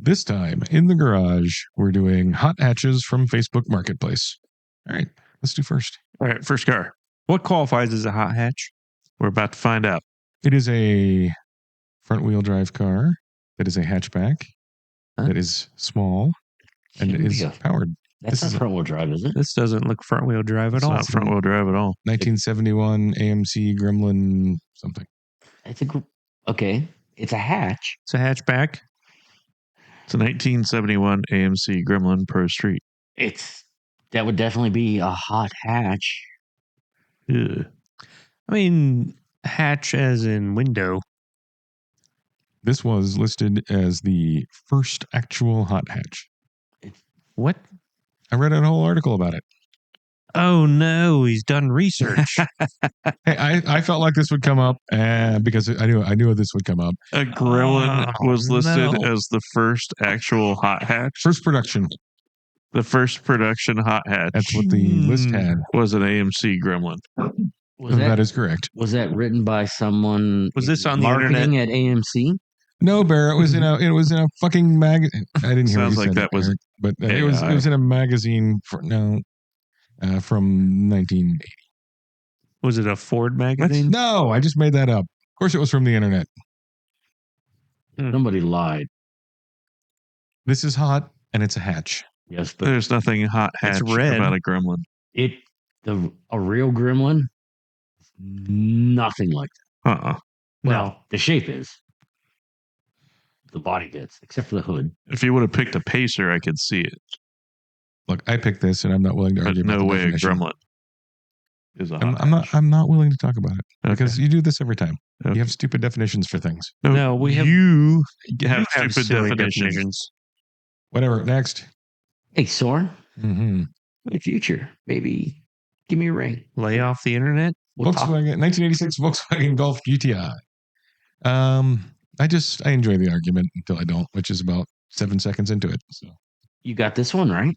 This time in the garage, we're doing hot hatches from Facebook Marketplace. All right, let's do first. All right, first car. What qualifies as a hot hatch? We're about to find out. It is a front-wheel drive car that is a hatchback that is small and Shouldn't is be a- powered. That's not front wheel drive, is it? This doesn't look front wheel drive at It's all. not It's front not wheel front wheel drive at all. 1971 AMC Gremlin something. Okay. It's a hatch. It's a hatchback. It's a 1971 AMC Gremlin Pro Street. That would definitely be a hot hatch. Yeah. I mean, hatch as in window. This was listed as the first actual hot hatch. What? I read a whole article about it. Oh no, he's done research. Hey, I felt like this would come up because I knew this would come up. A Gremlin Oh, was listed no. as the first actual hot hatch. First production. The first production hot hatch That's what the list had. was an AMC Gremlin. That is correct. Was that written by someone? Was this on the marketing at AMC? No, Bear. It was in a fucking magazine. I didn't hear. Sounds what you like said, that was Bear, but it was in a magazine from 1980. Was it a Ford magazine? No, I just made that up. Of course, it was from the internet. Somebody lied. This is hot, and it's a hatch. Yes, but There's nothing hot hatch red. about a Gremlin. a real Gremlin, nothing like that. Well, the shape is. The body bits, except for the hood. If you would have picked a Pacer, I could see it. Look, I picked this, and I'm not willing to But argue. no about the way a definition. Gremlin is a hot I'm not. hatch. I'm not willing to talk about it because Okay. you do this every time. Okay. You have stupid definitions for things. No, we have. You You have have stupid silly definitions. Whatever. Next. Hey, Soren, Mm-hmm. in the future, maybe give me a ring. Lay off the internet. We'll talk. Volkswagen 1986 Volkswagen Golf GTI. I enjoy the argument until I don't, which is about 7 seconds into it. So. You got this one, right?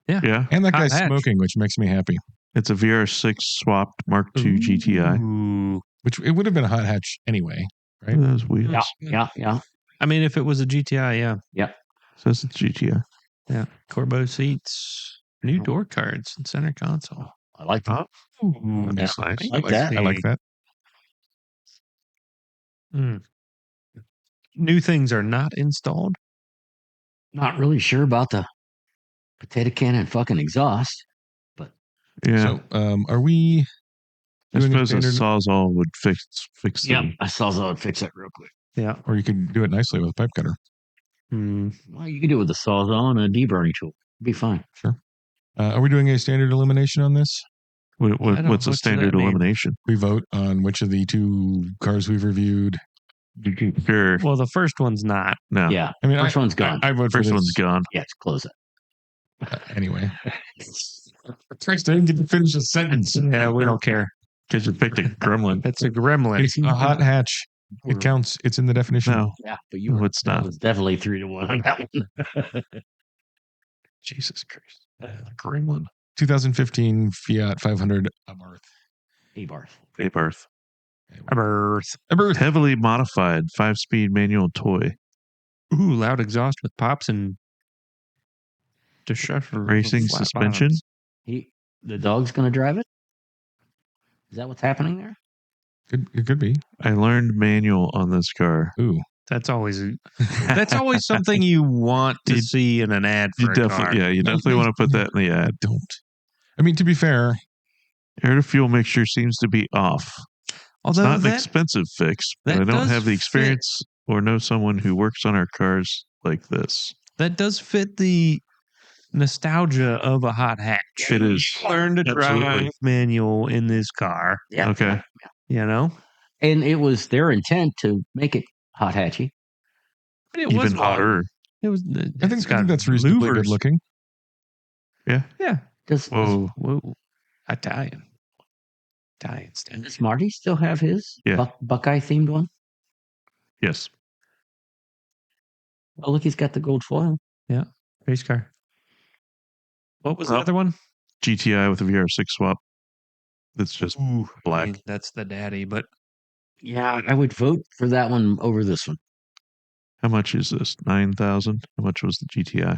Yeah. And that Hot guy's hatch. smoking, which makes me happy. It's a VR6 swapped Mark II GTI. Ooh. Which it would have been a hot hatch anyway, right? Those wheels. Yeah. I mean, if it was a GTI, yeah. Says it's GTI. Yeah. Corbo seats, new door cards, and center console. I like that. Ooh, That's nice. I like that. I like that. New things are not installed. Not really sure about the potato can and fucking exhaust. Yeah. So, are we I doing suppose a standard, Sawzall would fix the I saw that. Fix that real quick. Yeah. or you could do it nicely with a pipe cutter? Well, you can do it with a Sawzall and a deburring tool. Be fine. Sure. Are we doing a standard elimination on this? don't- what's a what's standard that mean? elimination? We vote on which of the two cars we've reviewed. Sure. Well, the first one's not. No. Yeah. I mean, First one's gone. I vote for First this. one's gone. Yeah, it's close it. Anyway. Christ, I didn't get to finish a sentence. Yeah, we don't care. Because you picked a Gremlin. It's a gremlin. It's a hot hatch. It counts. It's in the definition. No. Yeah, but No, it's that not. was definitely 3-1 on that one. Jesus Christ. Gremlin. 2015 Fiat 500 Abarth. A-Barth. Abarth. Birth. Heavily modified 5-speed manual toy. Ooh, loud exhaust with pops and Racing flat suspension. bottoms. The dog's going to drive it? Is that what's happening there? It could be. I learned manual on this car. Ooh. That's always something you want to see in an ad for You a definitely, car. yeah, you definitely want to put that in the ad. Don't. I mean, to be fair, Air to fuel mixture seems to be off. Although It's not an that, expensive fix, but that I don't does have the fit- experience or know someone who works on our cars like this. that does fit the nostalgia of a hot hatch. It is. Learn to Absolutely. drive manual in this car. Yeah. Okay. You know, And it was their intent to make it hot hatchy. but it Even was hotter. It was. I think that's reasonably good looking. Yeah. Does Whoa. Italian stuff. does Marty still have his Yeah. Buckeye themed one? Yes. Oh, look, he's got the gold foil. Race car. What was the Well, other one? GTI with a VR6 swap. That's just black. I mean, that's the daddy, but Yeah, I would vote for that one over this one. How much is this? 9,000. How much was the GTI?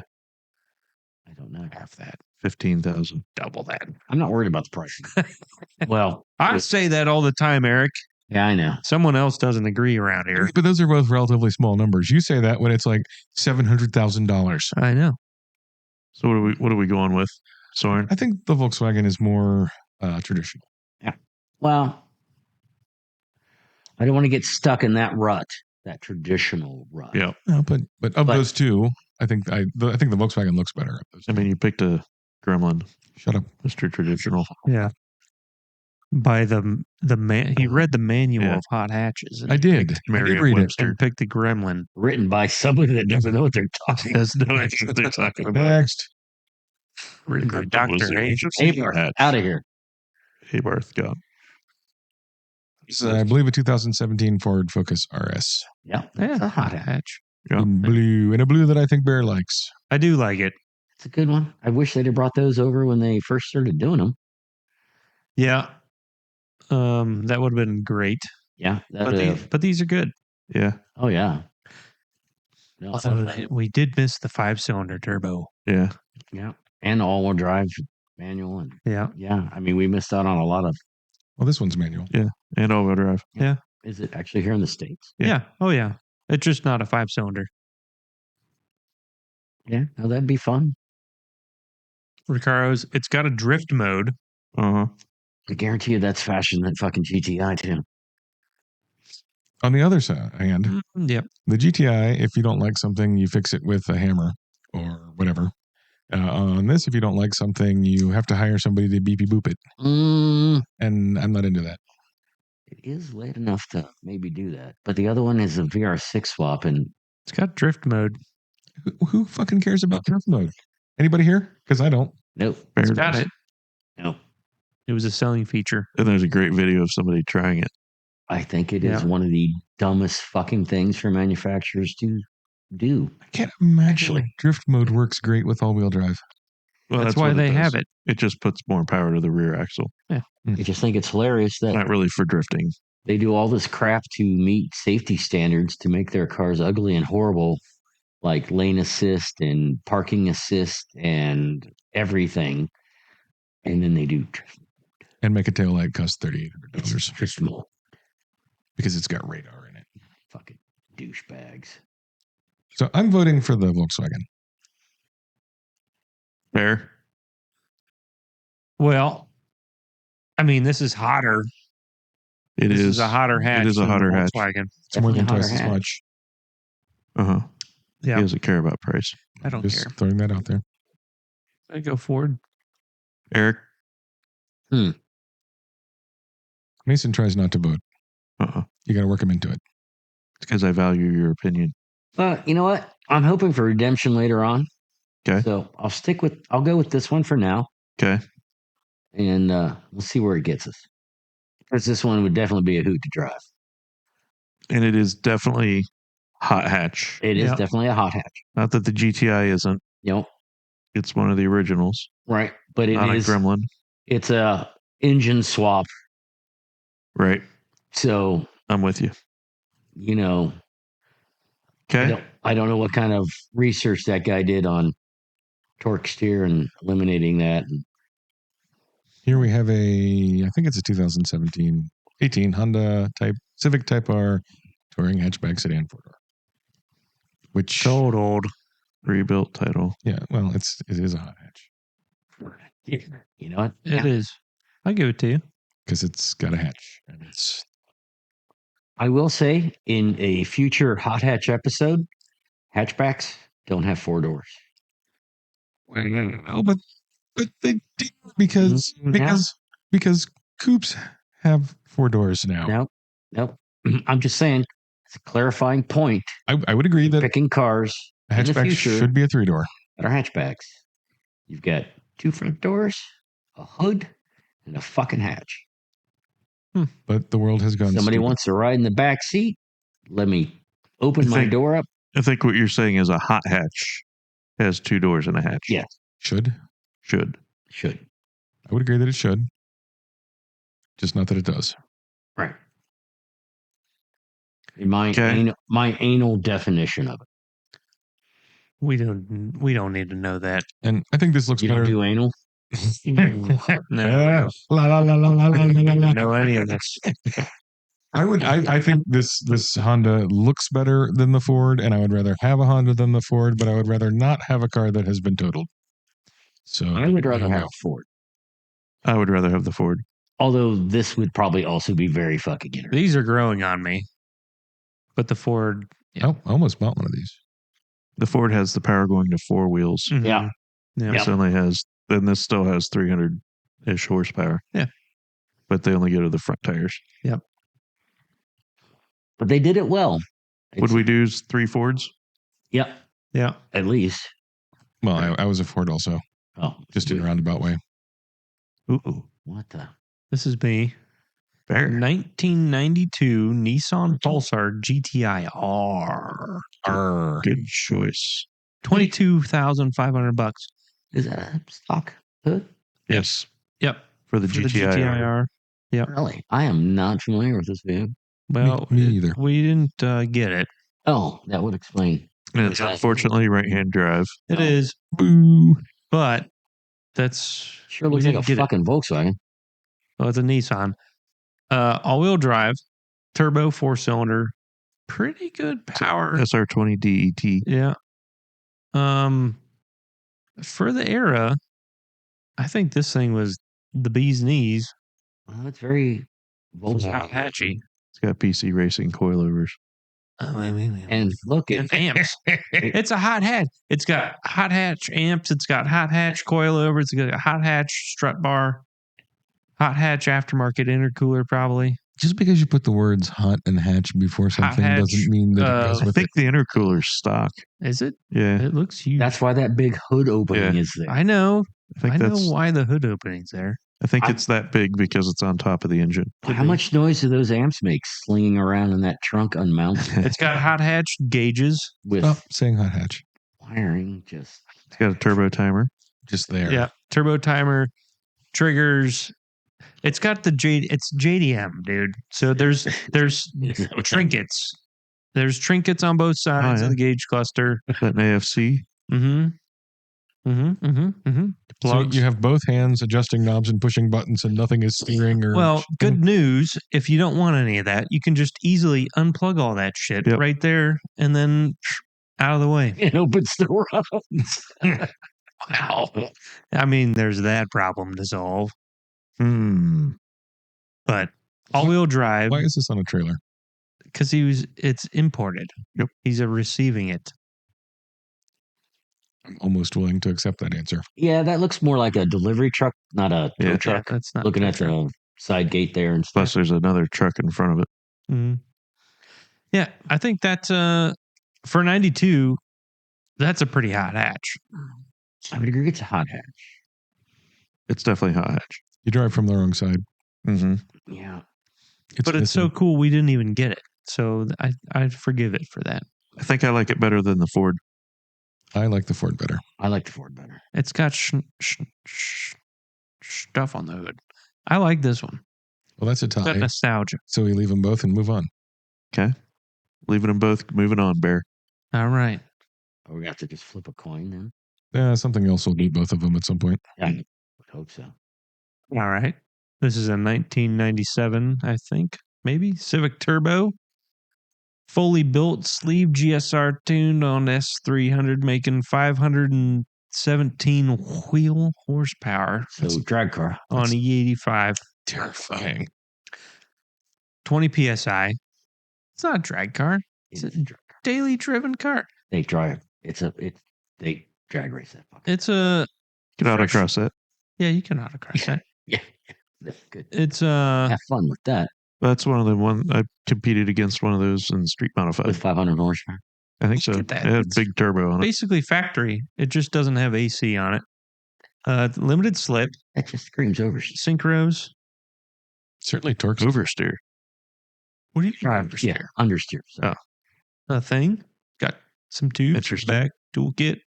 I don't know. Half that. 15,000. Double that. I'm not worried about the price. Well, I say that all the time, Eric. yeah, I know. Someone else doesn't agree around here. But those are both relatively small numbers. You say that when it's like $700,000. I know. So what are we going with, Soren? I think the Volkswagen is more traditional. Well, I don't want to get stuck in that rut, that traditional rut. Yeah. No, but of those two, I think the Volkswagen looks better. Of those I two. mean, you picked a Gremlin, Shut up. Mr. Traditional. Yeah. By the man, he read the manual Yeah. of hot hatches. And I did. I did read it. Merriam-Webster. and picked the Gremlin. Written by somebody that doesn't know what they're talking about. Has no idea what they're talking about. Next. Written by Was Dr. the H. Abarth, hatch. out of here. Haybarth got. It's, I believe, a 2017 Ford Focus RS. Yeah, Yeah, it's a hot hot hatch. hatch. Yeah. In a blue that I think Bear likes. I do like it. It's a good one. I wish they'd have brought those over when they first started doing them. Yeah. That would have been great. Yeah, that But these are good. Yeah. oh yeah. No, Although we did miss the 5-cylinder turbo. Yeah. yeah, and all-wheel drive manual, and Yeah. yeah, I mean we missed out on a lot of. Well, this one's manual. And all-wheel drive. Is it actually here in the States? Yeah. Yeah. Oh, yeah. It's just not a 5-cylinder. Yeah, no, that'd be fun. Recaro's, it's got a drift mode. Uh-huh. I guarantee you that's faster than that fucking GTI too. On the other side, hand, Yep. the GTI, if you don't like something, you fix it with a hammer or whatever. On this, if you don't like something, you have to hire somebody to beepy boop it. And I'm not into that. It is late enough to maybe do that, but the other one is a VR6 swap, and It's got drift mode. Who fucking cares about drift mode? Anybody here? Because I don't. nope, It's Fair got enough. it. nope. It was a selling feature. And there's a great video of somebody trying it. I think it is Yeah. one of the dumbest fucking things for manufacturers to do. I can't imagine Actually. drift mode works great with all-wheel drive. Well, That's why what they does. have it. It just puts more power to the rear axle. I just think it's hilarious that Not really for drifting. they do all this crap to meet safety standards to make their cars ugly and horrible, like lane assist and parking assist and everything. And then they do drift And make a taillight cost $3,800 drift mode. because it's got radar in it. Fucking douchebags. So I'm voting for the Volkswagen. Fair. Well, I mean, this is hotter. It This is. is a hotter hatch. It is a than the hotter hatch. Volkswagen. It's more than Definitely twice as hotter hatch. much. Uh-huh. Yeah. He doesn't care about price. I don't Just care. throwing that out there. I go Ford. Eric? Mason tries not to vote. Uh-uh. You got to work him into it. It's because I value your opinion. You know what? I'm hoping for redemption later on. Okay. So I'll go with this one for now. Okay. And we'll see where it gets us. Because this one would definitely be a hoot to drive. And it is definitely hot hatch. It is Yeah. definitely a hot hatch. Not that the GTI isn't. You know, It's one of the originals. right? But Not a it's Gremlin. a engine swap. Right. So, I'm with you. you know, Okay. I don't know what kind of research that guy did on torque steer and eliminating that. Here we have I think it's a 18 Honda Civic Type R touring hatchback sedan 4-door. Which, Totaled. Rebuilt title. yeah, well, it is a hot hatch You know what? It is. I give it to you. because it's got a hatch. And it's I will say in a future hot hatch episode, hatchbacks don't have 4 doors. well, but they do because Yeah. because coupes have 4 doors now. Nope. I'm just saying it's a clarifying point. I would agree that Picking cars a in the hatchback future should be a 3-door. that are hatchbacks. You've got 2 front doors, a hood, and a fucking hatch. But the world has gone. Somebody stupid. wants to ride in the back seat. Let me open I my think- door up. I think what you're saying is a hot hatch has 2 doors and a hatch. Yeah. Should. Should. Should. I would agree that it should. Just not that it does. Right. My Okay. my anal definition of it. We don't need to know that. And I think this looks You don't better. do anal? No, La, la, la, la, la, la, la, la. no any of this. I think this Honda looks better than the Ford, and I would rather have a Honda than the Ford, but I would rather not have a car that has been totaled. So I would rather there you have go. a Ford. I would rather have the Ford. Although this would probably also be very fucking interesting. These are growing on me, but the Ford. Yeah. Oh, I almost bought one of these. The Ford has the power going to 4 wheels. Mhm. Yeah. Yeah. This only has, and this still has 300-ish horsepower. Yeah. But they only go to the front tires. But they did it well. Would we do 3 Fords? Yep. Yeah. At least. Well, I was a Ford also, Oh, just in a roundabout way. Ooh. what the? This is me. Fair. 1992 Nissan Pulsar GTI R. Arr. Good choice. $22,500. Is that a stock hood? Yes. Yep. For the For the GTI. GTI R. Yep. Really? I am not familiar with this vehicle. Well, Me either. We didn't get it. Oh, that would explain. And it's unfortunately right-hand drive. It Oh. is, Boo. but that's Sure we looks like a didn't get it. fucking Volkswagen. Well, it's a Nissan. All-wheel drive, turbo, 4-cylinder, pretty good power. SR20 DET. Yeah. For the era, I think this thing was the bee's knees. Well, it's very Volkswagen. Apache. It's got PC racing coilovers. And look, And amps. It's a hot hatch. It's got hot hatch amps. It's got hot hatch coilovers. It's got a hot hatch strut bar. Hot hatch aftermarket intercooler, probably. Just because you put the words hot and hatch before something hatch, doesn't mean that it goes I with think it. the intercooler's stock. Is it? Yeah. It looks huge. that's why that big hood opening Yeah. is there. I know. I know why the hood opening's there. think it's that big because it's on top of the engine. How much noise do those amps make slinging around in that trunk unmounted It's got hot hatch gauges. with Stop saying hot hatch. wiring? Just It's got a turbo timer. Just there. Yeah. Turbo timer, triggers. It's got the it's JDM, dude. So there's trinkets. There's trinkets on both sides yeah. of the gauge cluster. Is that an AFC? So So you have both hands adjusting knobs and pushing buttons, and nothing is steering or. Well, good news. If you don't want any of that, you can just easily unplug all that shit Yep. right there and then out of the way. it opens the runs. Wow. I mean, there's that problem to solve. But all-wheel drive, Why is this on a trailer? because it's imported. Yep. He's receiving it. I'm almost willing to accept that answer. Yeah, that looks more like a delivery truck, not a tow Yeah. truck. That's not Looking at the side gate there and Plus, stuff. there's another truck in front of it. Mhm. Yeah, I think that's for 92, that's a pretty hot hatch. I would agree it's a hot hatch. It's definitely hot hatch. You drive from the wrong side. Mm-hmm. Yeah. But it's so cool we didn't even get it. So I forgive it for that. I think I like it better than the Ford. I like the Ford better. I like the Ford better. It's got stuff on the hood. I like this one. Well, that's a It's got tie. nostalgia. So we leave them both and move on. Okay. Leaving them both, moving on, Bear. All right. Are we going to have to just flip a coin then? Something else will beat both of them at some point. Yeah, I would hope so. All right. This is a 1997, I think, maybe Civic Turbo. Fully built sleeve GSR tuned on S300, making 517 wheel horsepower So drag car. on E85. Terrifying. 20 PSI. It's not a drag car. It's a drag car. daily driven car. They drive. They drag race that fucker. It's a Get autocross that. yeah, you can autocross that. Yeah. That's good. It's Have fun with that. That's one of the one I competed against one of those in Street Modified. With 500 horsepower. I think so. Look It at that. had It's big turbo on it. basically factory. It just doesn't have AC on it. Limited slip, That just screams over. synchros. Certainly torques. Oversteer. What do you mean? Yeah, understeer. So. Oh. A thing. Got some tubes. Interesting. Back toolkit.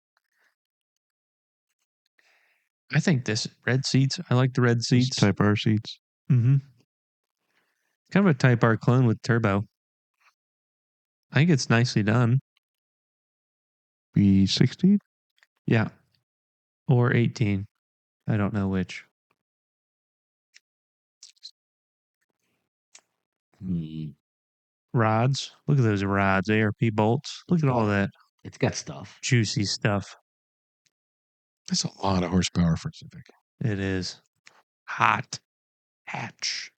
I think this red seats. I like the red Those seats. Type R seats. Mm-hmm. Kind of a Type R clone with turbo. I think it's nicely done. B16? Yeah. Or 18. I don't know which. Rods. Look at those rods. ARP bolts. Look at all that It's got stuff. juicy stuff. That's a lot of horsepower for Civic. It is. Hot hatch.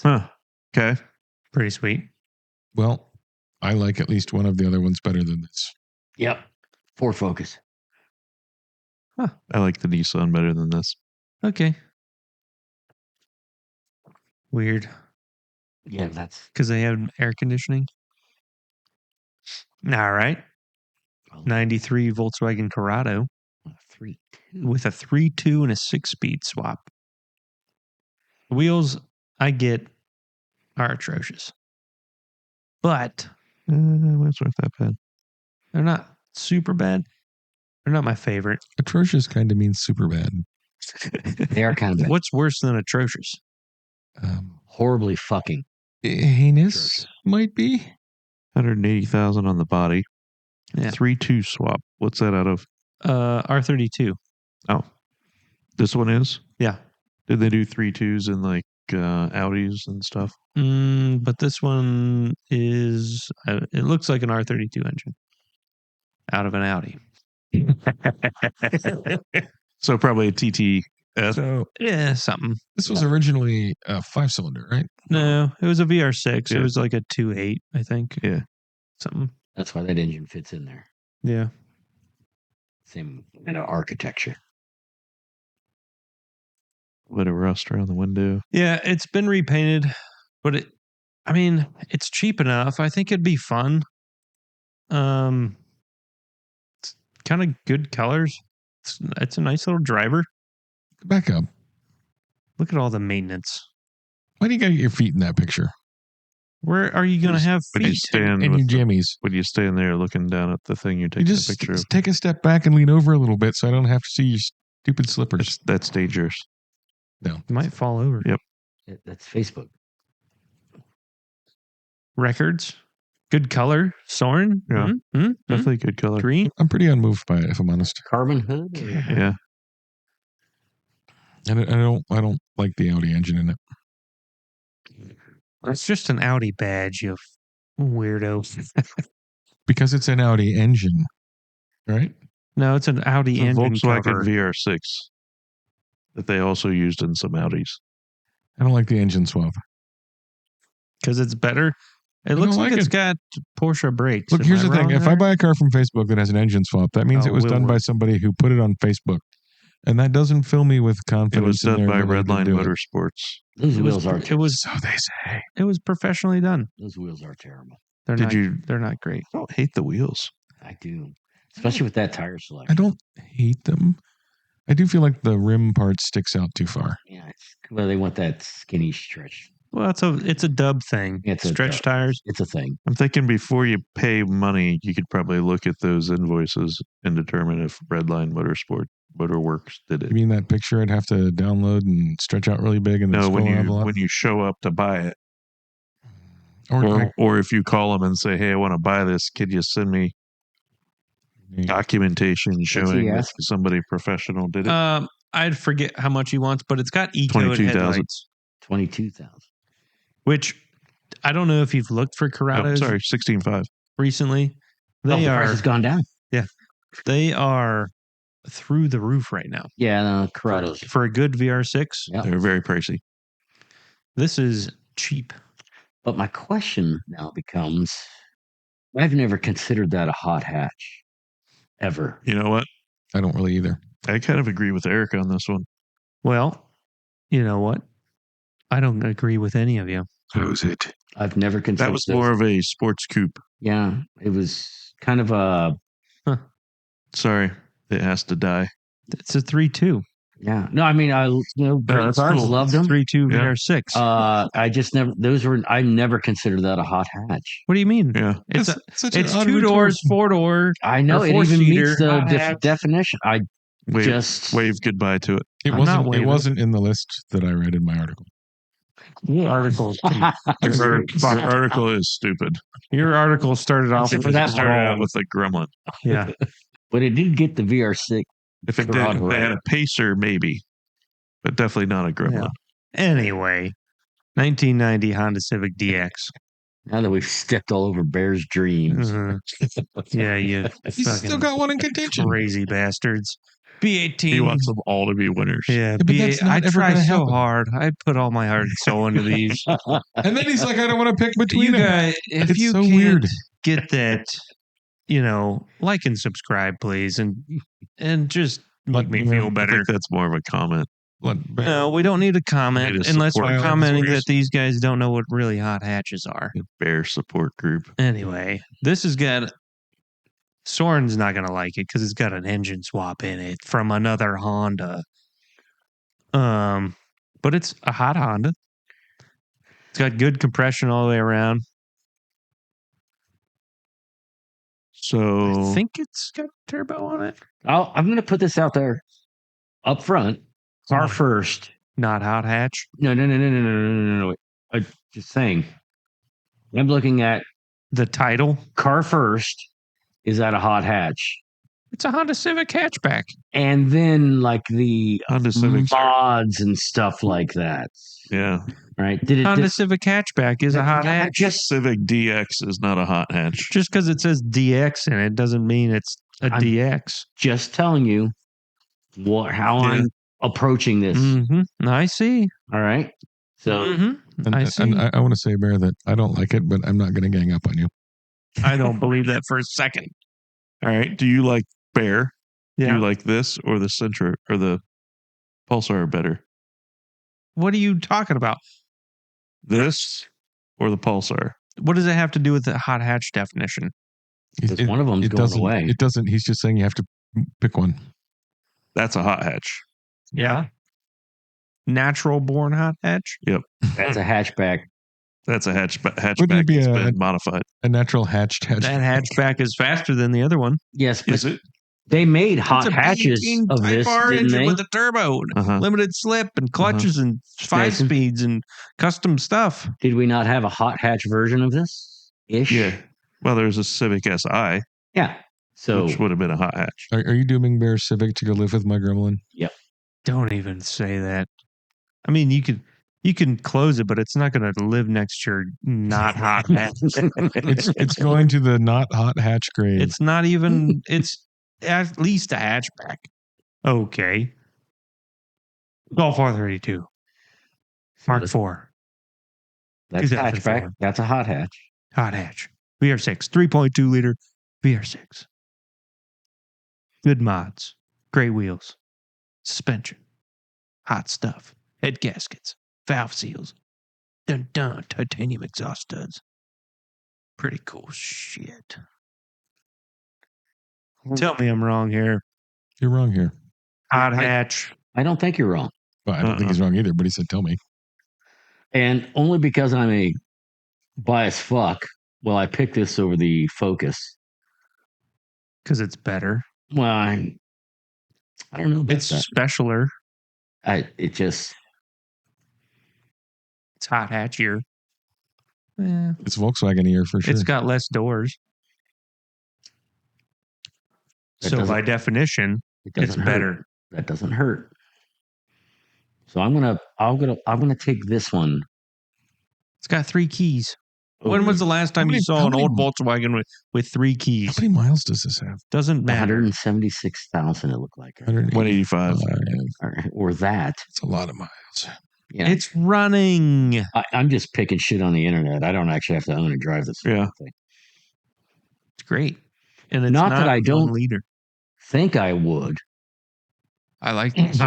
Huh. Okay. Pretty sweet. Well, I like at least one of the other ones better than this. Yep. Ford Focus. I like the Nissan better than this. Okay. Weird. Yeah, that's Because they have air conditioning. All right. 93 Volkswagen Corrado 3.2. with a 3.2 and a 6-speed swap. The wheels, I get, are atrocious. But It's not that bad. they're not super bad. They're not my favorite. Atrocious kind of means super bad. They are kind of bad. What's worse than atrocious? Horribly fucking. Heinous might be. 180,000 on the body. Yeah. 3.2 swap. What's that out of? R32. Oh, this one is? Yeah. Did they do 3.2s in like Audis and stuff? But this one is, it looks like an R32 engine out of an Audi. So probably a TTS. So Yeah, something. this was originally a 5-cylinder, right? No, it was a VR6. Yeah. It was like a 2.8, I think. Yeah. Something. That's why that engine fits in there. Yeah. Same kind of architecture. Bit of rust around the window. Yeah, it's been repainted, but it's cheap enough. I think it'd be fun. It's kind of good colors. It's a nice little driver. Back up. Look at all the maintenance. Why do you got to get your feet in that picture? Where are you going to have When you feet? stand And with your the- jammies. when you stand there looking down at the thing you're You taking just a picture of, take a step back and lean over a little bit so I don't have to see your stupid slippers. that's dangerous. No. You might fall over. Yep. That's Facebook. Records. Good color. Soren. Yeah. Definitely good color. Green. I'm pretty unmoved by it, if I'm honest. Carbon hood? Or- Yeah. And I don't like the Audi engine in it. It's just an Audi badge, you weirdo. Because it's an Audi engine, right? No, it's an Audi It's a engine Volkswagen cover. VR6 that they also used in some Audis. I don't like the engine swap. Because it's better. It I looks don't like like it's it. got Porsche brakes. Look, Am here's I the thing. wrong If I there? buy a car from Facebook that has an engine swap, that means Oh, it was done by somebody who put it on Facebook. And that doesn't fill me with It confidence. was in done their by ability to Redline do it. Motorsports. Those It wheels was, are it was So they say. it was professionally done. those wheels are terrible. They're Did not, you- They're not great. I don't hate the wheels. I do. Especially with that tire selection. I don't hate them. I do feel like the rim part sticks out too far. Yeah, well, they want that skinny stretch. Well, it's a dub thing. It's a Stretch dub. tires. It's a thing. I'm thinking before you pay money, you could probably look at those invoices and determine if Redline Motorworks did You it. mean that picture I'd have to download and stretch out really big and then No, scroll when envelope? you show up to buy it, Or or if you call them and say, "Hey, I want to buy this. Could you send me documentation showing that ask? somebody professional did it?" I'd forget how much he wants, but it's got eco 22,000. headlights, 22,000. which I don't know if you've looked for Oh, Corrados sorry, 16.5. recently. The They price are has gone down. they are through the roof right now Yeah, no, Corrados. for a good VR6. Yeah. They're very pricey. This is cheap. But my question now becomes, I've never considered that a hot hatch. Ever. You know what? I don't really either. I kind of agree with Eric on this one. Well, you know what? I don't agree with any of you. Close it. I've never considered That was this. more of a sports coupe. Yeah, it was kind of a, Sorry, it has to die. It's a 3.2. yeah. No, I mean, great that's cars, cool. loved them. 3.2 Yeah. VR6. I just never, I never considered that a hot hatch. What do you mean? Yeah. It's such an it's odd 2 doors, retort. 4-door. I know Or it even four-seater, meets the hot hatch. definition. I Wave, just, wave goodbye to it. It I'm not wasn't. It waving. wasn't in the list that I read in my article. Your article, Your article is stupid. your article started off Except with for that Started out wrong. with a gremlin. yeah. But it did get the VR6. If it God, did, if they had right. a pacer, maybe, but definitely not a gremlin. Anyway, 1990 Honda Civic DX. Now that we've stepped all over Bear's dreams. Mhm. Yeah, you He's still fucking got one in contention. crazy bastards. B18. He wants them all to be winners. Yeah, but that's B8. not I ever try gonna so happen. hard. I put all my heart and soul into these. And then he's like, I don't want to pick between You them. guys, if It's you so can't weird. get that, like and subscribe, please, and just make me feel I better. think that's more of a comment. No, we don't need a comment Need a unless support we're group. commenting That's that these guys don't know what really hot hatches are. Bear support group. Anyway, this has got Soren's not gonna like it because it's got an engine swap in it from another Honda. But it's a hot Honda. It's got good compression all the way around. So I think it's got turbo on it. I'm going to put this out there up front. Car first. Not hot hatch. No. Just saying. I'm looking at The title. car first is at a hot hatch. It's a Honda Civic hatchback. And then like the Honda Civic. mods and stuff like that. Yeah. Right? Did it Honda Civic hatchback is a hot hatch. just Civic DX is not a hot hatch. Just because it says DX in it doesn't mean it's a I'm- DX. just telling you how I'm approaching this. Mm-hmm. I see. All right. So Mm-hmm. And, I see. and I want to say, Bear, that I don't like it, but I'm not going to gang up on you. I don't believe that for a second. All right. Do you like Bear? Do Yeah. you like this or the Sentra or the Pulsar better? What are you talking about? This or the Pulsar? What does it have to do with the hot hatch definition? because one of them's going doesn't, away. It doesn't. He's just saying you have to pick one. That's a hot hatch. Yeah. Natural born hot hatch? That's a hatchback. That's a hatchback Wouldn't it be that's a- been modified. A natural hatched hatch. That hatchback is faster than the other one. Yes, but Is it? they made hot It's a hatches B18 of Type this, R didn't engine they? with a turbo, Uh-huh. limited slip, and clutches, and 5 Jason? speeds, and custom stuff. Did we not have a hot hatch version of this? Ish. Yeah. Well, there's a Civic Si, Yeah. So which would have been a hot hatch. Are you dooming Bear Civic to go live with my gremlin? Don't even say that. I mean, you can close it, but it's not going to live next to your not hot hatch. It's going to the not hot hatch grade. It's not even. It's at least a hatchback. Okay. Golf R32 Mark IV that's a 2004. hatchback. That's a hot hatch. hot hatch VR6 3.2 liter VR6. Good mods, great wheels, suspension, hot stuff, head gaskets, valve seals, dun dun titanium exhaust studs. Pretty cool shit. Tell me I'm wrong here. You're wrong here. Hot hatch. I don't think you're wrong. Well, I don't think he's wrong either, but he said, tell me. And only because I'm a biased fuck, well, I picked this over the Focus. Because it's better. Well, I don't know about It's that. specialer. It just, It's hot hatchier. Eh, It's Volkswagen here for sure. It's got less doors. That So doesn't- by definition, it it's doesn't hurt. better. That doesn't hurt. So I'm gonna take this one. It's got 3 keys. When was the last time How you many- saw how an many- old Volkswagen with 3 How keys? many miles does this have? Doesn't matter. 176,000? It looked like, 185. or that. It's a lot of miles. You know, It's running. I'm just picking shit on the internet. I don't actually have to own and drive this Yeah. thing. It's great. And it's Not that I 1 don't- liter. Think I would. I like this.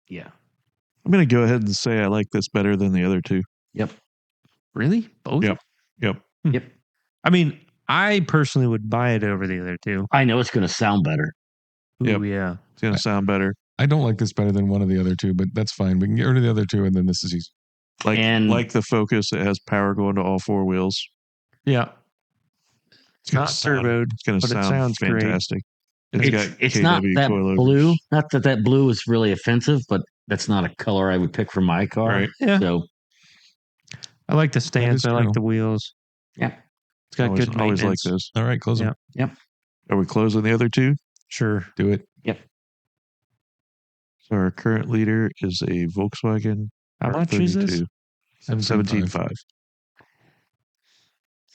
Yeah. I'm going to go ahead and say I like this better than the other two. Really? Both? Yep. Yep. Yep. I mean, I personally would buy it over the other two. I know it's going to sound better. Ooh, Yep. yeah. It's going to sound better. I don't like this better than one of the other two, but that's fine. We can get rid of the other two, and then this is easy. Like the Focus, it has power going to all 4 wheels. Yeah. It's gonna Not sound- turboed, It's going to but it sound sounds great. fantastic. It's got not KW that coilovers. blue. Not that blue is really offensive, but That's not a color I would pick for my car. Right. Yeah. So I like the stance. is I like true. the wheels. yeah, It's got always, good always like maintenance. this. All right, close them. Yeah. Are we closing the other two? Sure. Do it. So our current leader is a Volkswagen. How much is this? 17.5.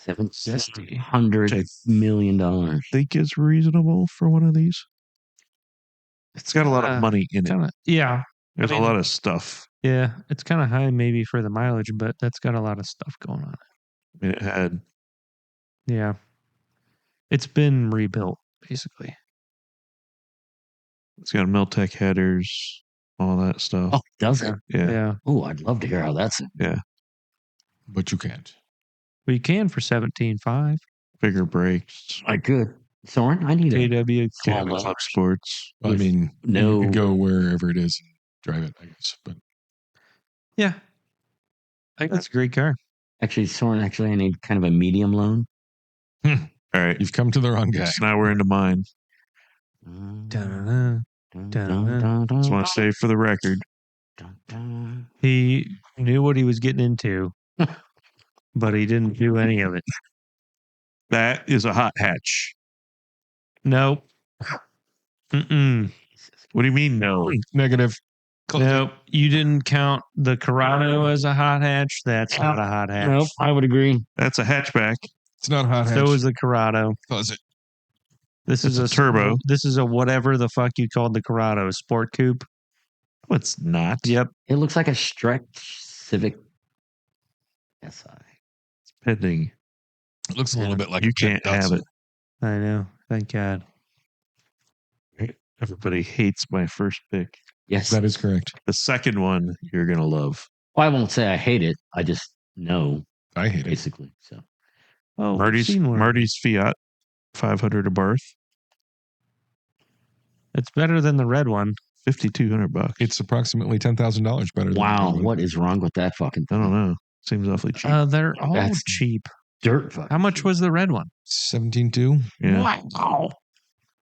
$700 million. I think it's reasonable for one of these. It's got a lot of money in it. Yeah. There's mean- a lot of stuff. Yeah. It's kind of high maybe for the mileage, but that's got a lot of stuff going on. I mean, it had Yeah. It's been rebuilt, basically. it's got Miltech headers, all that stuff. Oh, does it? Yeah. Yeah. Oh, I'd love to hear how that's. But you can't. Well, you can for 17.5. Bigger brakes. I could. Soren, I need a KW. small Club leather. Sports. Well, I With mean, no- you could go wherever it is and drive it, I guess. But Yeah. I think that's a great car. Actually, Soren, I need kind of a medium loan. All right. you've come to the wrong guy. So now we're into mine. Dun-dun-dun. Dun-dun. Just want to say for the record, He knew what he was getting into, but he didn't do any of it. that is a hot hatch. Nope. Mm-mm. What do you mean no? Negative. Close it. Nope. You didn't count the Corrado as a hot hatch. That's not a hot hatch. Nope, I would agree. That's a hatchback. It's not a hot hatch. So is the Corrado. Close it. This is It's a turbo. This is a whatever the fuck you called the Corrado, sport coupe. No, it's not. Yep. It looks like a stretch Civic SI. It's pending. It looks a little bit like You a Jet can't have Datsun. it. I know. Thank God. Everybody hates my first pick. Yes. That is correct. The second one you're gonna love. Well, I won't say I hate it. I just know, I hate it. basically. So Oh, we've Marty's seen one. Marty's Fiat, 500 a barth, It's better than the red one. $5,200. It's approximately $10,000 better. Than wow, the other one. what is wrong with that fucking I thing? don't know. Seems awfully cheap. They're all That's cheap. Dirt fucking. How much cheap. was the red one? 17.2, yeah. Wow.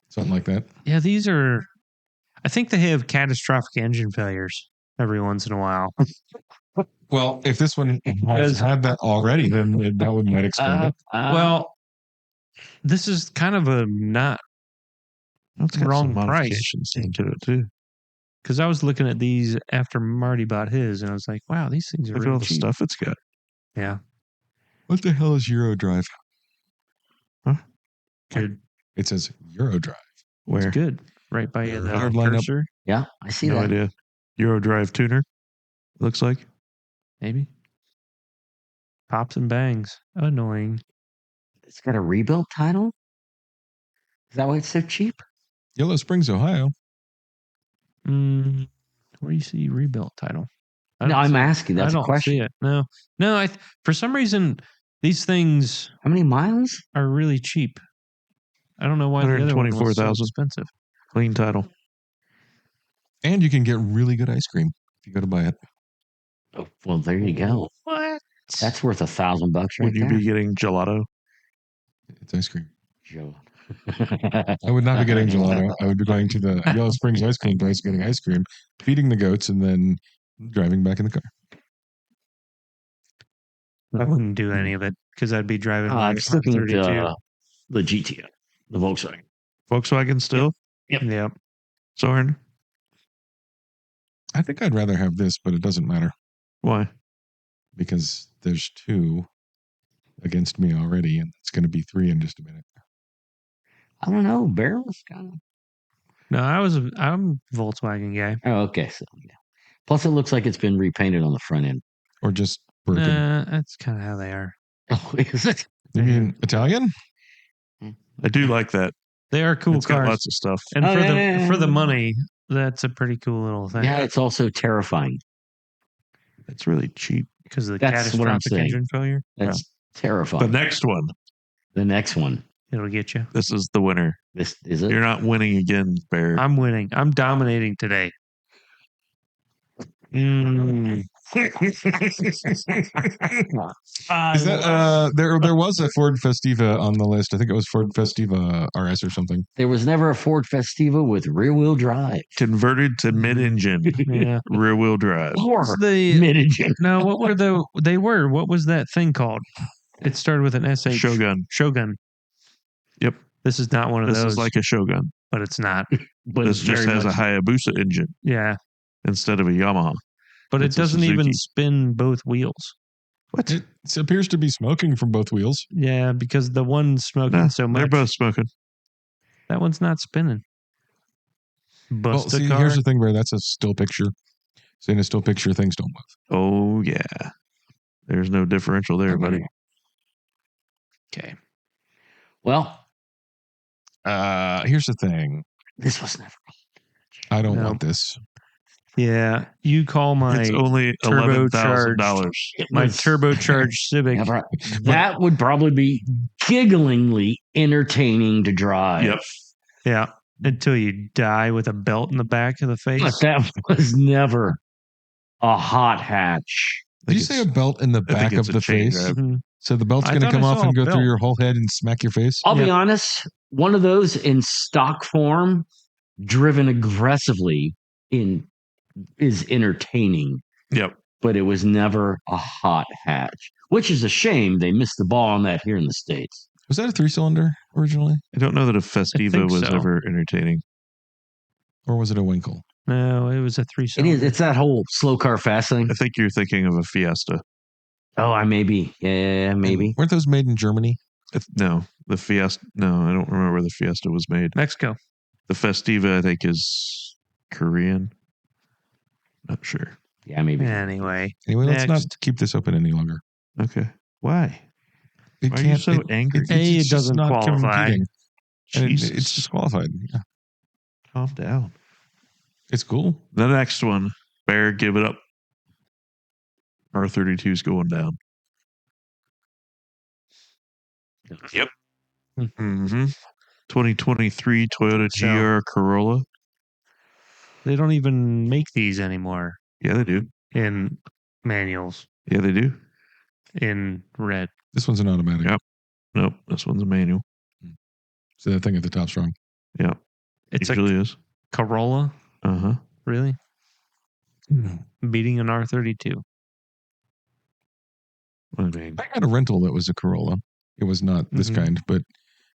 something like that. Yeah, these are. I think they have catastrophic engine failures every once in a while. Well, if this one has had that already, then that would might explain it. Well, this is kind of a not It's got wrong some price. modifications into it too. because I was looking at these after Marty bought his, and I was like, wow, these things are Look at really all the cheap. stuff it's got. Yeah, What the hell is Eurodrive? good. It says Eurodrive. Where? It's good. Right by you, the Hard lineup. cursor, yeah, I see No that. idea. Eurodrive tuner. Looks like. maybe. Pops and bangs. Annoying. It's got a rebuilt title. Is that why it's so cheap? Yellow Springs, Ohio. Where do you see rebuilt title? I No, don't I'm see- asking. That's I a don't question. see it. No. For some reason, these things How many miles? are really cheap. I don't know why the other one was so 124,000. expensive. Clean title. And you can get really good ice cream if you go to buy it. Oh, well, there you go. What? That's worth $1,000 right Would you there. be getting gelato? It's ice cream. Joe. I would not be getting gelato. I would be going to the Yellow Springs ice cream place, getting ice cream, feeding the goats, and then driving back in the car. I wouldn't do any of it because I'd be driving my I'm just looking at 32. the GTO, the Volkswagen. Volkswagen still? Yep. Soren? I think I'd rather have this, but it doesn't matter Why? because there's two against me already, and it's going to be three in just a minute. I don't know. Barrel's kind of. No, I'm a Volkswagen guy. Oh, okay. So, yeah. Plus, it looks like it's been repainted on the front end. Or just broken. That's kind of how they are. Oh, is it? You mean Italian? I do like that. They are cool It's got cars, lots of stuff. and Oh, for yeah. the money, that's a pretty cool little thing. Yeah, it's also terrifying. It's really cheap. because of the That's what I'm catastrophic saying. engine failure. That's The terrifying. next one. The next one. It'll get you. This is the winner. This is it. You're not winning again, Bear. I'm winning. I'm dominating today. Is that there was a Ford Festiva on the list. I think it was Ford Festiva RS or something. There was never a Ford Festiva with rear-wheel drive. Converted to mid-engine, Yeah. rear-wheel drive. Or The mid-engine. no, what were they were? What was that thing called? It started with an SH. Shogun. Shogun. Yep. This is not one of This those, is like a Shogun. but it's not. But This it's just very has a much- Hayabusa engine Yeah, instead of a Yamaha. but It's it a doesn't even Suzuki. spin both wheels. What? It appears to be smoking from both wheels. Yeah, because the one's smoking Nah, so much. they're both smoking. That one's not spinning. Well, Bust a see, car. here's the thing, Bear. That's a still picture. So in a still picture, things don't move. Oh, yeah. There's no differential there, buddy. Okay. Well, Here's the thing. this was never. I don't No. want this. Yeah, you call my It's only $11,000. my turbocharged Civic. Never. That would probably be gigglingly entertaining to drive. Yep. Yeah, until you die with a belt in the back of the face. But that was never a hot hatch. Did you say a belt in the I think back it's of a the chain face? drive. Mhm. So the belt's I going to thought I come off saw and a go belt. through your whole head and smack your face? I'll be Yeah. honest, one of those in stock form, driven aggressively is entertaining, Yep. but it was never a hot hatch, which is a shame. They missed the ball on that here in the States. Was that a 3-cylinder originally? I don't know that a Festiva think was so. ever entertaining. Or was it a Winkle? No, it was a 3 It cylinder. is. It's that whole slow car fast thing. I think you're thinking of a Fiesta. Oh, I maybe. Yeah, maybe. And weren't those made in Germany? No, the Fiesta. No, I don't remember where the Fiesta was made. Mexico. The Festiva, I think, is Korean. Not sure. Yeah, maybe. Anyway, Anyway, let's not Next. keep this open any longer. Okay. Why? It Why are you so angry? A, it just doesn't not qualify. competing. And Jesus. it's disqualified. Yeah. Calm down. It's cool. The next one, Bear, give it up. R32 is going down. Yep. Mm-hmm. 2023 Toyota So- GR Corolla. They don't even make these anymore Yeah, they do. in manuals Yeah, they do. in red. This one's an automatic. Yep. Nope, this one's a manual. So that thing at the top's wrong. Yeah, It's usually a is. Corolla, Uh-huh. really? Beating an R32. I mean, I had a rental that was a Corolla. It was not this Mhm. kind, but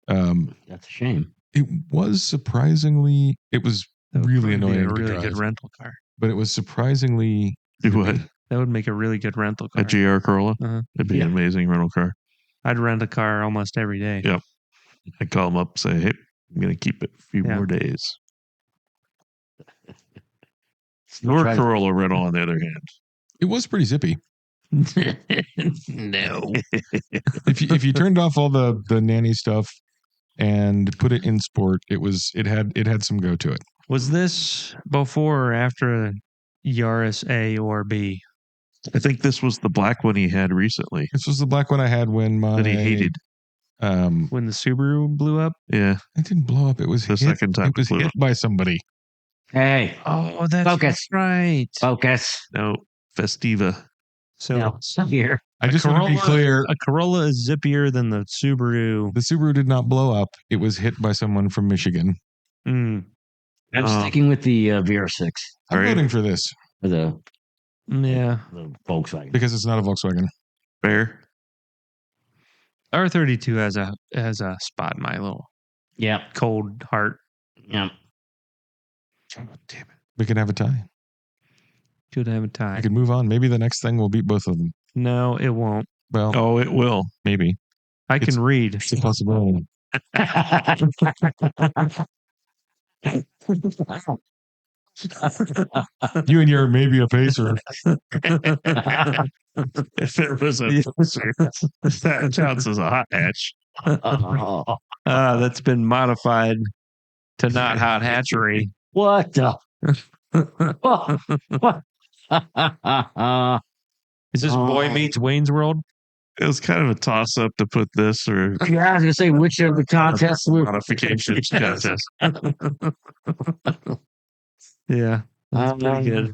That's a shame. it was surprisingly. It was That would really probably be annoying a to really drive, good rental car. but it was surprisingly. do what? That would make a really good rental car. A GR Corolla? Uh-huh. It'd be Yeah. an amazing rental car. I'd rent a car almost every day. Yeah. I'd call them up, say, hey, I'm going to keep it a few Yeah. more days. Still Your try to- Corolla rental, on the other hand. It was pretty zippy. No. If you turned off all the nanny stuff and put it in sport, it had some go to it. Was this before or after Yaris A or B? I think this was the black one he had recently This was the black one I had when my that he hated. When the Subaru blew up? Yeah. It didn't blow up. It was The hit, second time It was it blew hit up. by somebody. Hey, Oh, that's Focus. right. focus. No, Festiva. So No, stop here. I just want to be clear. a Corolla is zippier than the Subaru. The Subaru did not blow up. It was hit by someone from Michigan. Mm, I'm sticking with the VR6 I'm Are you? voting for this or the yeah. Volkswagen. because it's not a Volkswagen. Bear. R32 has a spot in my little Yeah, cold heart. yeah. Damn it. We can have a tie. Could have a I tie. could move on. Maybe the next thing will beat both of them. No, it won't. Well, Oh, it will. maybe. I It's- can read. It's a possibility. You and your maybe a pacer. If it was a that counts as a hot hatch. That's been modified to not hot hatchery. What the? What? Is this Boy Meets Wayne's World? It was kind of a toss up to put this or Yeah, I was gonna say which of the contests were modifications Yes. contest. Yeah, that's Um, pretty good.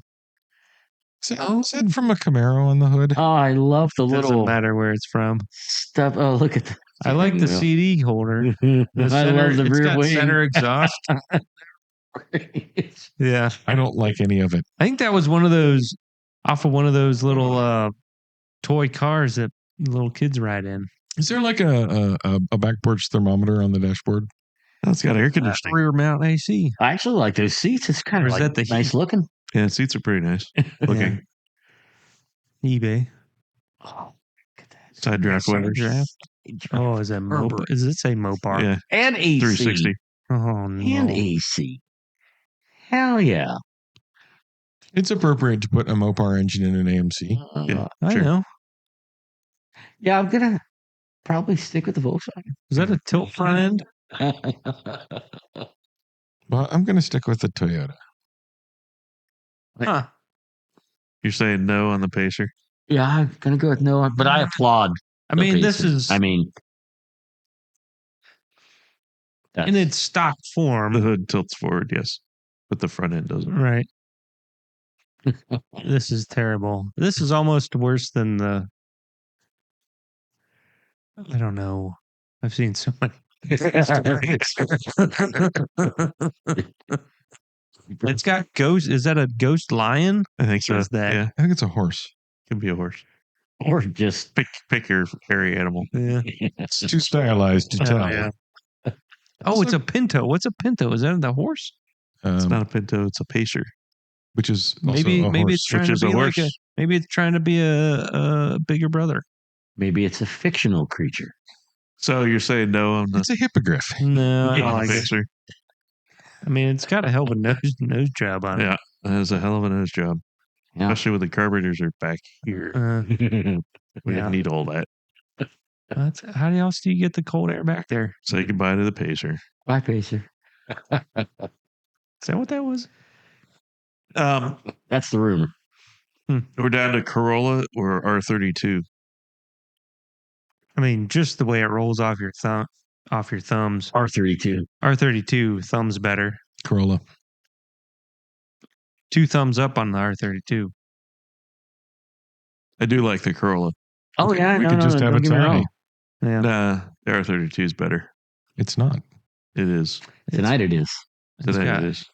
Is that from a Camaro on the hood? Oh, I love the Doesn't little matter where it's from. stuff. Oh, look at the. I like the wheel. CD holder. I love the It's rear got wing. center exhaust. Yeah. I don't like any of it. I think that was one of those little toy cars that little kids ride in. Is there like a back porch thermometer on the dashboard? That's got air conditioning. Rear mount AC. I actually like those seats. It's kind Or of is like that the nice looking. Yeah, seats are pretty nice looking. eBay. Oh, look at that. Side draft Side weathers. draft. Oh, is that Mopar? Does it say Mopar? Yeah, And AC. 360. Oh no. And AC. Hell yeah. It's appropriate to put a Mopar engine in an AMC. Yeah, I sure. know. Yeah, I'm gonna probably stick with the Volkswagen. Is that a tilt front end? Well, I'm going to stick with the Toyota. Huh. You're saying no on the Pacer? Yeah, I'm gonna go with no, but I applaud. I mean, this Pacer. is I mean, in its stock form. The hood tilts forward, yes, but the front end doesn't. Right. This is terrible. This is almost worse than the. I don't know. I've seen so many. It's got ghost. Is that a ghost lion? I think so. Is that- Yeah, I think it's a horse. could be a horse. or just Pick your hairy animal. Yeah. It's too stylized to tell. yeah. Oh, it's a pinto. What's a pinto? Is that the horse? It's not a Pinto. It's a Pacer. Which is also Maybe a maybe horse. it's trying which to is a be like horse. maybe it's trying to be a bigger brother. maybe it's a fictional creature. So you're saying no on the, It's a hippogriff. No, I on don't the like it. Pacer? I mean, it's got a hell of a nose job on it. Yeah, that is a hell of a nose job, Yeah. especially when the carburetors are back here. We yeah. didn't need all that. How else do you get the cold air back there? Say goodbye to the Pacer. Bye, Pacer. Is that what that was? That's the rumor. We're down to Corolla or R32. I mean, just the way it rolls off your thumbs. R32. R32 thumbs better. Corolla. 2 thumbs up on the R32. I do like the Corolla. Oh yeah, we no, could no, just no, have don't it get me wrong. tiny. Yeah. Nah, the R32 is better. It's not. It is. Tonight it is. Today got- it is.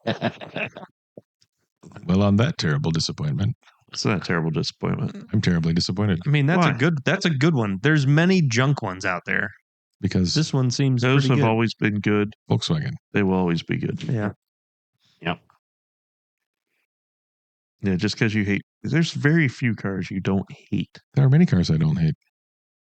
Well, on that terrible disappointment, It's not a terrible disappointment. I'm terribly disappointed I mean, that's Why? a good one. There's many junk ones out there. because This one seems Those pretty have good. always been good. Volkswagen. They will always be good. Yeah. Yeah, just because you hate. There's very few cars you don't hate. There are many cars I don't hate.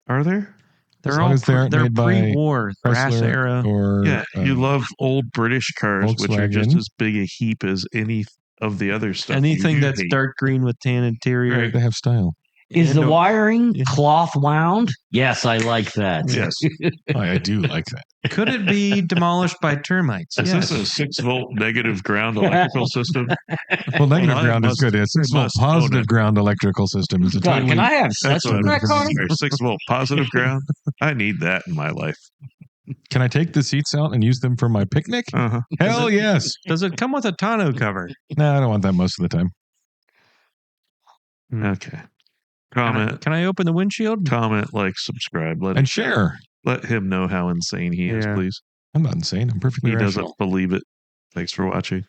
Are there? They're As long all as they aren't they're made by pre-war, brass Chrysler era. or Yeah, you um, love old British cars, which are just Volkswagen. as big a heap as any of the other stuff. Anything you that's hate. dark green with tan interior. Right. They have style. Is the And- wiring Yeah. cloth wound? Yes, I like that. Yes. I do like that. Could it be demolished by termites? Is Yes. this a 6-volt negative ground electrical system? Well, negative I ground is must- good. It's must own positive it. ground electrical system. Is a God, totally can I have sex That's what with I'm that car? saying. 6-volt positive ground. I need that in my life. Can I take the seats out and use them for my picnic? Uh-huh. Hell yes. Does it come with a tonneau cover? No, I don't want that most of the time. Okay. Comment, Can I open the windshield? comment, like, subscribe. And share. Let him know how insane he is, Yeah. please. I'm not insane. I'm perfectly He rational. doesn't believe it. Thanks for watching.